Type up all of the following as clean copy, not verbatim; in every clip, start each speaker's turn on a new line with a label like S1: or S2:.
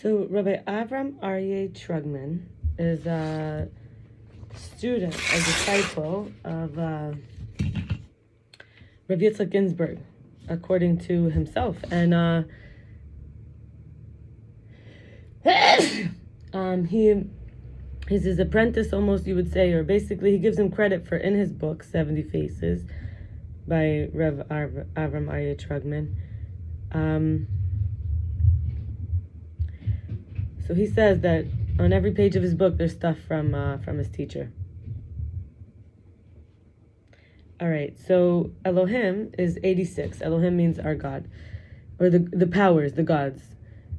S1: So Rabbi Avraham Aryeh Trugman is a student, a disciple of Rav Yitzchak Ginsburg, according to himself. And he's his apprentice, almost, you would say, or basically he gives him credit for, in his book, 70 Faces, by Rav Avraham Aryeh Trugman. So he says that on every page of his book, there's stuff from his teacher. All right, so Elohim is 86. Elohim means our God, or the powers, the gods.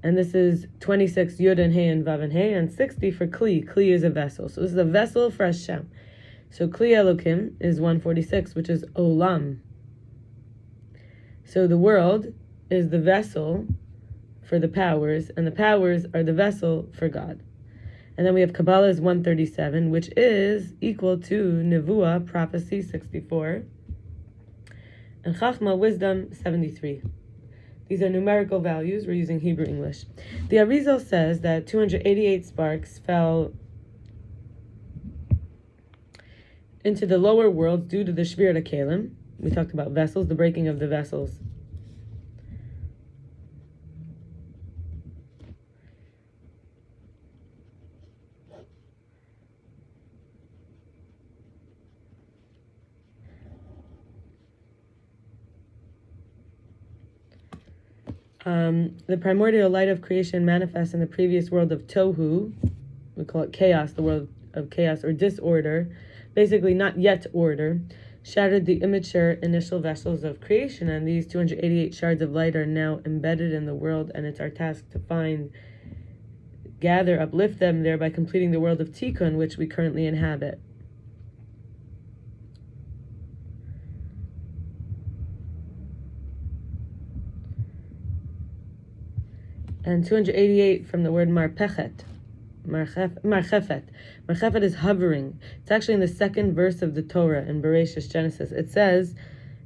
S1: And this is 26 Yud and Hey and Vav and Hey, and 60 for Kli. Kli is a vessel. So this is a vessel for Hashem. So Kli Elohim is 146, which is Olam. So the world is the vessel for the powers, and the powers are the vessel for God. And then we have Kabbalah is 137, which is equal to Nevuah, prophecy, 64, and Chachma, wisdom, 73. These are numerical values. We're using Hebrew English. The Arizal says that 288 sparks fell into the lower worlds due to the Shvirat HaKelim. We talked about vessels, the breaking of the vessels. The primordial light of creation manifests in the previous world of Tohu. We call it chaos, the world of chaos or disorder, basically not yet order, shattered the immature initial vessels of creation, and these 288 shards of light are now embedded in the world, and it's our task to find, gather, uplift them, thereby completing the world of Tikkun, which we currently inhabit. And 288 from the word marpechet, marchefet. Marchefet is hovering. It's actually in the second verse of the Torah in bereishis, Genesis. It says,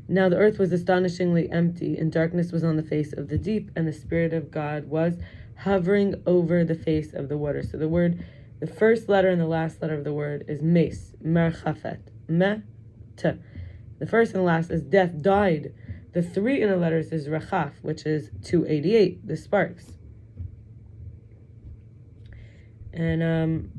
S1: "Now the earth was astonishingly empty, and darkness was on the face of the deep, and the Spirit of God was hovering over the face of the water." So the first letter and the last letter of the word is mes, marchefet, me-te. The first and the last is death, died. The three inner letters is rachaf, which is 288, the sparks. And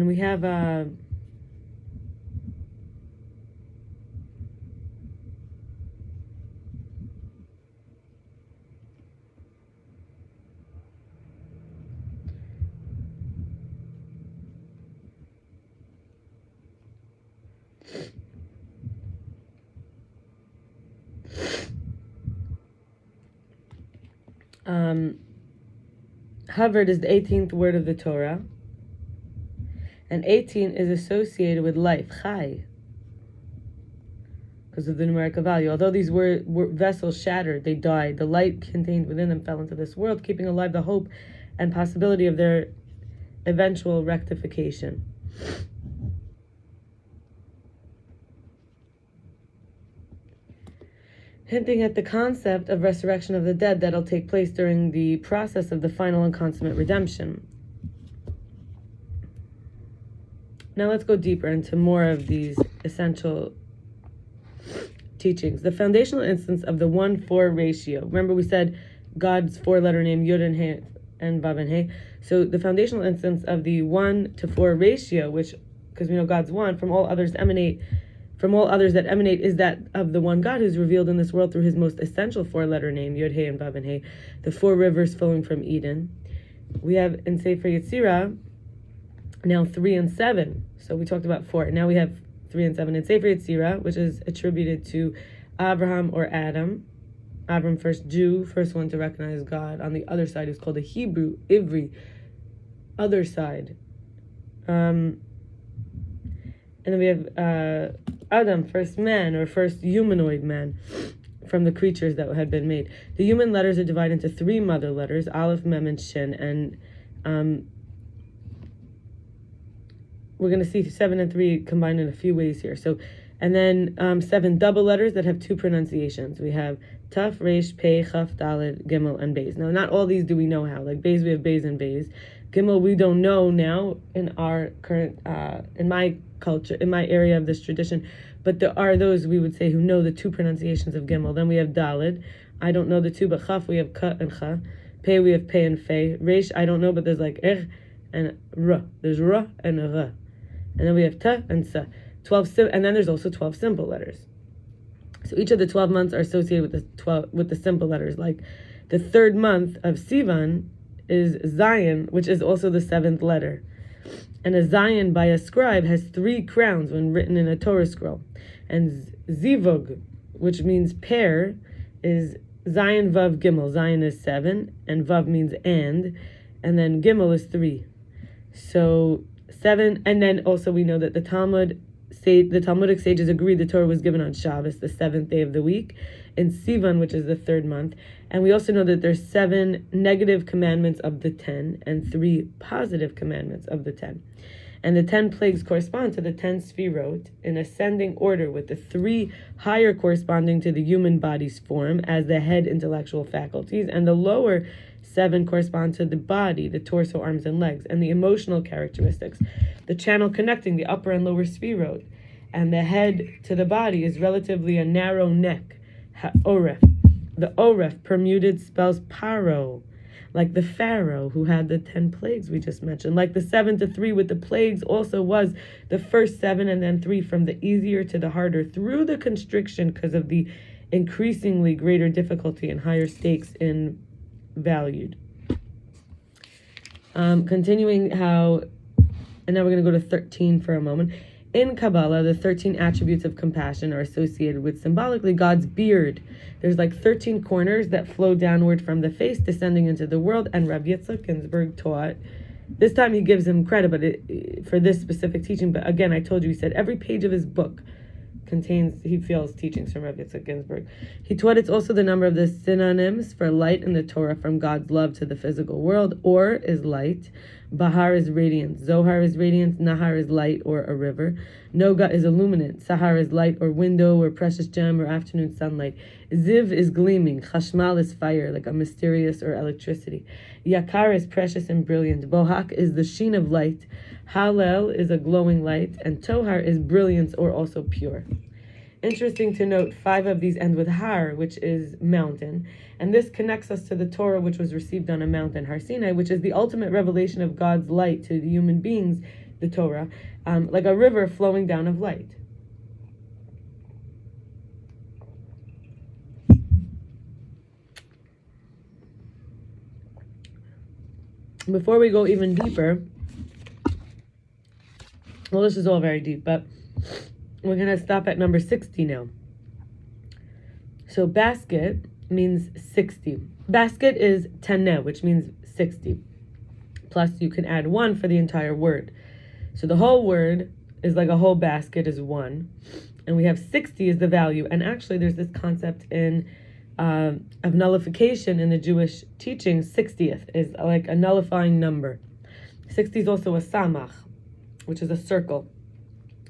S1: we have hovered is the 18th word of the Torah, and 18 is associated with life, chai, because of the numerical value. Although these were vessels shattered, they died. The light contained within them fell into this world, keeping alive the hope and possibility of their eventual rectification. Hinting at the concept of resurrection of the dead that'll take place during the process of the final and consummate redemption. Now let's go deeper into more of these essential teachings. The foundational instance of the 1-4 ratio. Remember we said God's four-letter name, Yud and He and Vav and He. So the foundational instance of the 1-4 ratio, which, because we know God's one, from all others that emanate, is that of the one God who's revealed in this world through his most essential four-letter name, Yud, He, and Vav and He, the four rivers flowing from Eden. We have in Sefer Yetzirah now 3 and 7. So we talked about 4. Now we have 3 and 7 in Sefer Yetzirah, which is attributed to Avraham or Adam. Avraham, first Jew, first one to recognize God. On the other side, who's called a Hebrew, Ivri, other side. And then we have Adam, first man, or first humanoid man, from the creatures that had been made. The human letters are divided into 3 mother letters, Aleph, Mem, and Shin, and we're going to see 7 and 3 combined in a few ways here. So, and then 7 double letters that have 2 pronunciations. We have Taf, Resh, Pei, Chaf, Daled, Gimel, and Beis. Now, not all these do we know how. Like Beis, we have Beis and Beis. Gimel, we don't know now in our current, in my culture, in my area of this tradition. But there are those, we would say, who know the 2 pronunciations of Gimel. Then we have Daled. I don't know the 2, but Chaf, we have Ka and Cha. Pei, we have Pei and Fei. Resh, I don't know, but there's like and Ra. There's Ra and Ra. And then we have Ta and Sa. 12 and then there's also 12 simple letters. So each of the 12 months are associated with the simple letters. Like the 3rd month of Sivan is Zion, which is also the 7th letter. And a Zion by a scribe has 3 crowns when written in a Torah scroll. And Zivug, which means pair, is Zion Vav Gimel. Zion is 7, and Vav means and then Gimel is 3. So 7, and then also we know that the Talmudic sages agreed the Torah was given on Shabbos, the 7th day of the week, in Sivan, which is the 3rd month. And we also know that there's 7 negative commandments of the 10 and 3 positive commandments of the 10. And the 10 plagues correspond to the 10 sfirot in ascending order, with the 3 higher corresponding to the human body's form as the head intellectual faculties, and the lower 7 correspond to the body, the torso, arms, and legs, and the emotional characteristics, the channel connecting the upper and lower sfirot. And the head to the body is relatively a narrow neck, oref. The oref, permuted, spells paro, like the Pharaoh who had the 10 plagues we just mentioned. Like the 7 to 3 with the plagues also was the first 7 and then 3 from the easier to the harder through the constriction because of the increasingly greater difficulty and higher stakes in valued. Continuing how, and now we're going to go to 13 for a moment. In Kabbalah, the 13 attributes of compassion are associated with symbolically God's beard. There's like 13 corners that flow downward from the face, descending into the world, and Rav Yitzchak Ginsburg taught. This time he gives him credit for this specific teaching, but again, I told you, he said every page of his book contains, he feels, teachings from Rav Yitzchak Ginsburg. He taught it's also the number of the synonyms for light in the Torah, from God's love to the physical world. Or is light, Bahar is radiance, Zohar is radiance, Nahar is light or a river, Noga is illuminant, Sahar is light or window or precious gem or afternoon sunlight, Ziv is gleaming, Chashmal is fire, like a mysterious or electricity, Yakar is precious and brilliant, Bohak is the sheen of light, Hallel is a glowing light, and Tohar is brilliance or also pure. Interesting to note, 5 of these end with Har, which is mountain, and this connects us to the Torah, which was received on a mountain, Har Sinai, which is the ultimate revelation of God's light to the human beings, the Torah, like a river flowing down of light. Before we go even deeper, well, this is all very deep, but we're going to stop at number 60 now. So basket means 60. Basket is taneh, which means 60. Plus you can add 1 for the entire word. So the whole word is like a whole basket is 1. And we have 60 is the value. And actually there's this concept of nullification in the Jewish teaching. 60th is like a nullifying number. 60 is also a samach, which is a circle.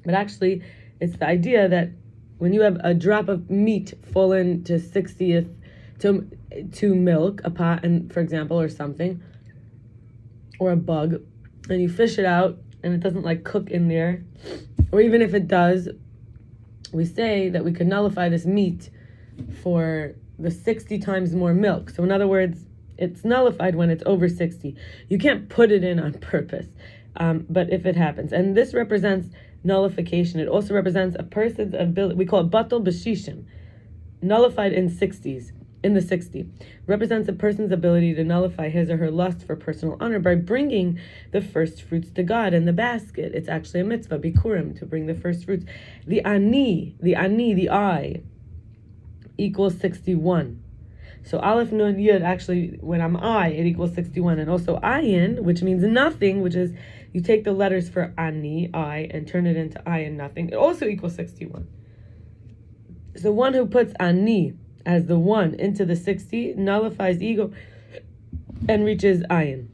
S1: But actually it's the idea that when you have a drop of meat fall into 60th to milk, a pot, and for example, or something, or a bug, and you fish it out, and it doesn't like cook in there, or even if it does, we say that we could nullify this meat for the 60 times more milk. So in other words, it's nullified when it's over 60. You can't put it in on purpose, but if it happens, and this represents nullification. It also represents a person's ability, we call it batal b'shishim, nullified in 60s, in the 60, represents a person's ability to nullify his or her lust for personal honor by bringing the first fruits to God in the basket. It's actually a mitzvah, bikurim, to bring the first fruits. The I, equals 61. So Aleph Nun Yud, actually, when I'm I, it equals 61. And also Ayin, which means nothing, which is you take the letters for Ani, I, and turn it into I and nothing. It also equals 61. So one who puts Ani as the 1 into the 60 nullifies ego and reaches ayin.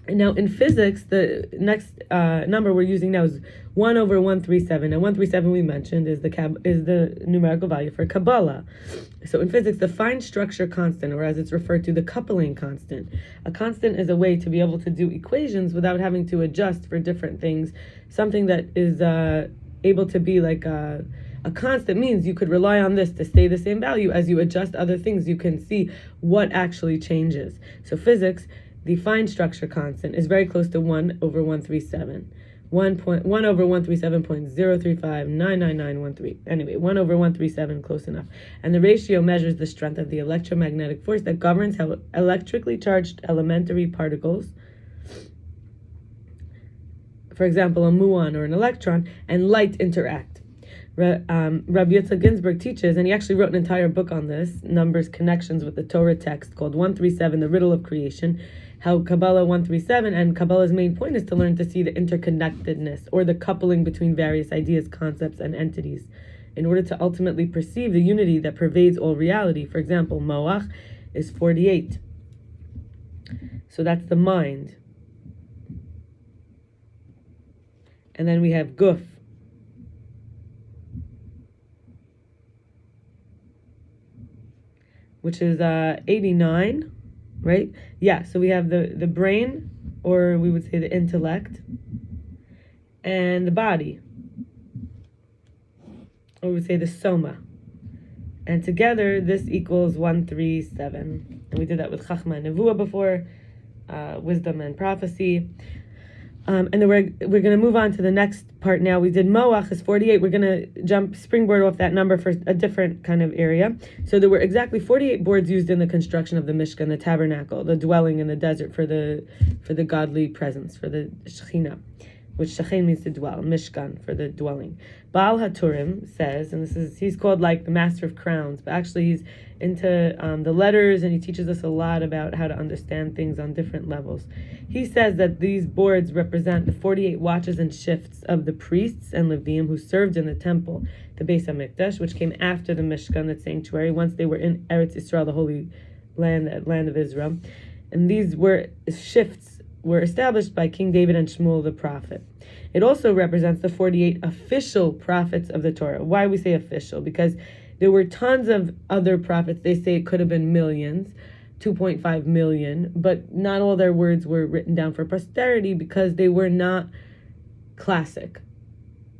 S1: And now in physics, the next number we're using now is 1 over 137. Now 137 we mentioned is the numerical value for Kabbalah. So in physics, the fine structure constant, or as it's referred to, the coupling constant. A constant is a way to be able to do equations without having to adjust for different things. Something that is able to be like a constant means you could rely on this to stay the same value. As you adjust other things, you can see what actually changes. So physics, the fine structure constant is very close to 1 over 137. 1 over 137.0359991. Anyway, 1 over 137, close enough. And the ratio measures the strength of the electromagnetic force that governs how electrically charged elementary particles, for example, a muon or an electron, and light interact. Rav Yitzchak Ginsburg teaches, and he actually wrote an entire book on this, numbers connections with the Torah text, called 137, The Riddle of Creation, how Kabbalah 137, and Kabbalah's main point is to learn to see the interconnectedness, or the coupling between various ideas, concepts, and entities, in order to ultimately perceive the unity that pervades all reality. For example, Moach is 48. So that's the mind. And then we have Guf, which is 89, right? Yeah, so we have the brain, or we would say the intellect, and the body, or we would say the soma. And together, this equals 137. And we did that with Chachma and Nevuah before, wisdom and prophecy. And then we're going to move on to the next part now. We did Moach is 48. We're going to springboard off that number for a different kind of area. So there were exactly 48 boards used in the construction of the Mishkan, the tabernacle, the dwelling in the desert for the godly presence, for the Shekhinah, which Shechin means to dwell, Mishkan for the dwelling. Baal haturim says, and he's called like the master of crowns, but actually he's into the letters, and he teaches us a lot about how to understand things on different levels. He says that these boards represent the 48 watches and shifts of the priests and Leviim who served in the temple, the Beis HaMikdash, which came after the Mishkan, the sanctuary, once they were in Eretz Yisrael, the holy land, the land of Israel. And these shifts were established by King David and Shmuel the prophet. It also represents the 48 official prophets of the Torah. Why we say official? Because there were tons of other prophets. They say it could have been millions, 2.5 million, but not all their words were written down for posterity because they were not classic,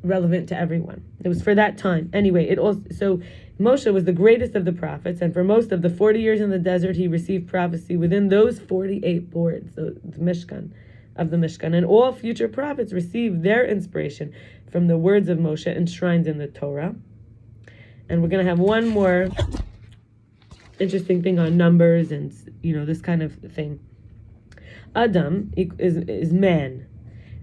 S1: relevant to everyone. It was for that time. Anyway, so Moshe was the greatest of the prophets, and for most of the 40 years in the desert, he received prophecy within those 48 boards, the Mishkan, of the Mishkan. And all future prophets received their inspiration from the words of Moshe enshrined in the Torah. And we're going to have one more interesting thing on numbers and, this kind of thing. Adam is man.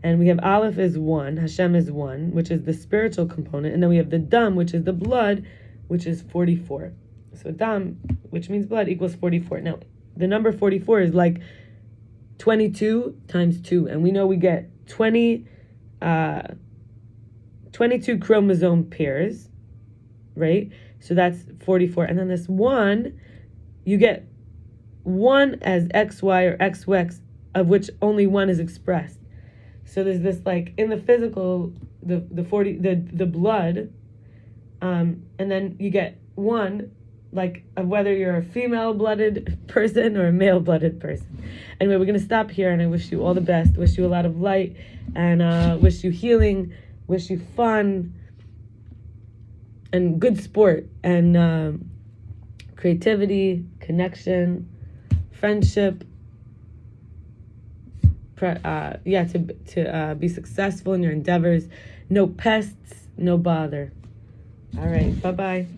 S1: And we have Aleph is 1, Hashem is 1, which is the spiritual component. And then we have the Dam, which is the blood, which is 44. So Dam, which means blood, equals 44. Now, the number 44 is like 22 times 2. And we know we get 22 chromosome pairs, right? So that's 44. And then this 1, you get 1 as XY or XX, of which only 1 is expressed. So there's this, like, in the physical, the blood, and then you get 1, like, of whether you're a female-blooded person or a male-blooded person. Anyway, we're going to stop here, and I wish you all the best. Wish you a lot of light, and wish you healing, wish you fun, and good sport, and creativity, connection, friendship, to be successful in your endeavors. No pests, no bother. All right, bye-bye.